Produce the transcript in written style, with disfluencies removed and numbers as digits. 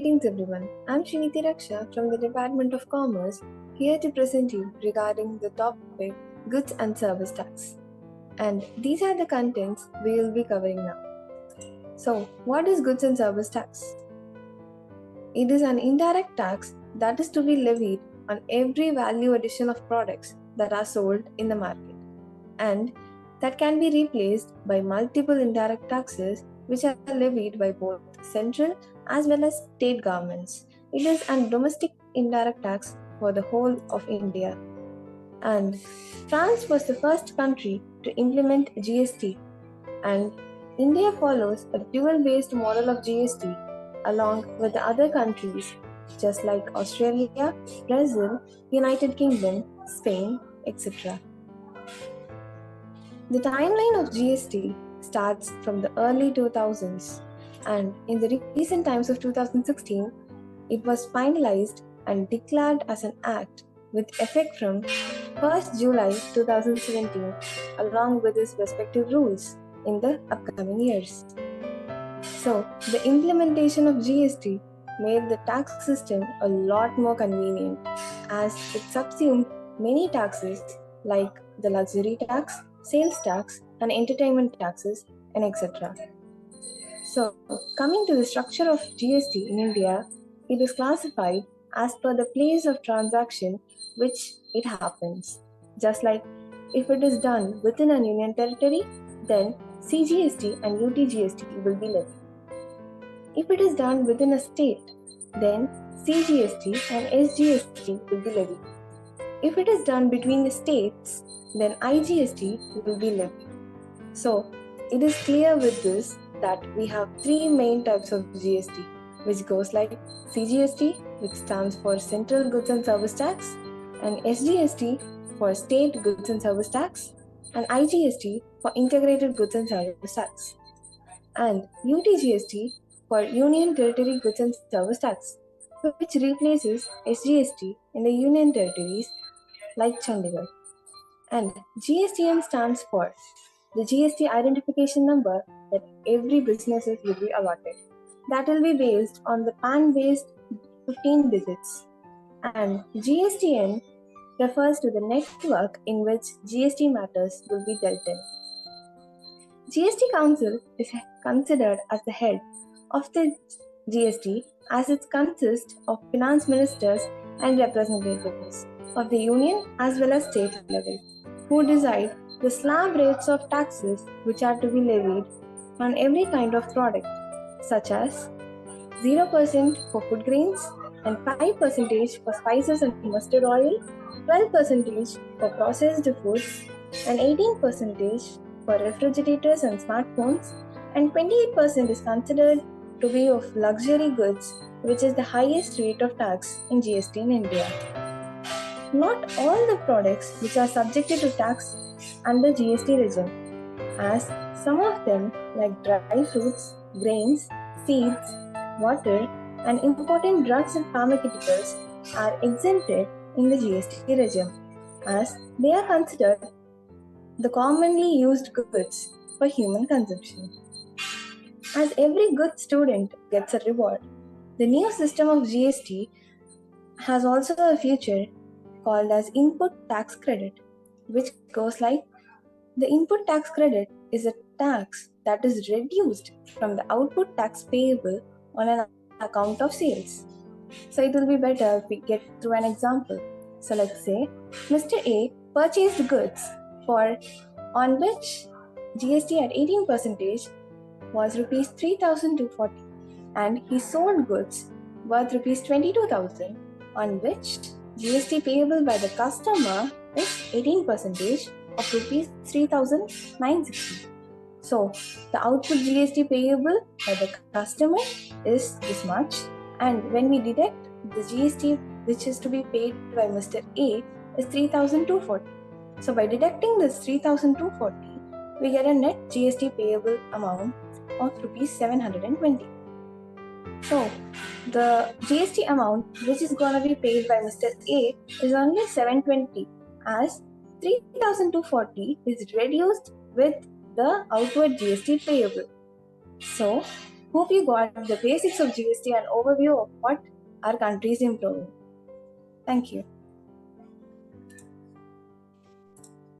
Greetings everyone, I'm SRNITHI RAKSHHA from the Department of Commerce, here to present you regarding the topic Goods and Service Tax. And these are the contents we will be covering now. So, what is Goods and Service Tax? It is an indirect tax that is to be levied on every value addition of products that are sold in the market, and that can be replaced by multiple indirect taxes which are levied by both central as well as state governments. It is a domestic indirect tax for the whole of India. And France was the first country to implement GST, and India follows a dual-based model of GST along with the other countries just like Australia, Brazil, United Kingdom, Spain, etc. The timeline of GST starts from the early 2000s, and in the recent times of 2016, it was finalized and declared as an act with effect from 1st July 2017 along with its respective rules in the upcoming years. So, the implementation of GST made the tax system a lot more convenient as it subsumed many taxes like the luxury tax, sales tax, and entertainment taxes, and etc. So, coming to the structure of GST in India, it is classified as per the place of transaction which it happens. Just like if it is done within a union territory, then CGST and UTGST will be levied. If it is done within a state, then CGST and SGST will be levied. If it is done between the states, then IGST will be levied. So, it is clear with this that we have three main types of GST, which goes like CGST, which stands for Central Goods and Service Tax, and SGST for State Goods and Service Tax, and IGST for Integrated Goods and Service Tax, and UTGST for Union Territory Goods and Service Tax, which replaces SGST in the Union Territories like Chandigarh. And GSTN stands for the GST identification number that every businesses will be allotted. That will be based on the PAN-based 15 digits. And GSTN refers to the network in which GST matters will be dealt in. GST Council is considered as the head of the GST as it consists of finance ministers and representatives of the union as well as state level who decide the slab rates of taxes which are to be levied on every kind of product such as 0% for food grains and 5% for spices and mustard oil, 12% for processed foods and 18% for refrigerators and smartphones, and 28% is considered to be of luxury goods, which is the highest rate of tax in GST in India. Not all the products which are subjected to tax under GST regime, as some of them like dry fruits, grains, seeds, water, and important drugs and pharmaceuticals are exempted in the GST regime, as they are considered the commonly used goods for human consumption. As every good student gets a reward, the new system of GST has also a feature called as input tax credit, which goes like the input tax credit is a tax that is reduced from the output tax payable on an account of sales. So it will be better if we get through an example. So let's say Mr. A purchased goods on which GST at 18% was rupees 3,240, and he sold goods worth rupees 22,000 on which GST payable by the customer is 18% of rupees 3,960. So the output GST payable by the customer is this much, and when we deduct the GST which is to be paid by Mr. A is 3,240. So by deducting this 3,240, we get a net GST payable amount of rupees 720. So the GST amount which is going to be paid by Mr. A is only 720, as 3,240 is reduced with the outward GST payable. So Hope you got the basics of GST and overview of what our country is improving. Thank you.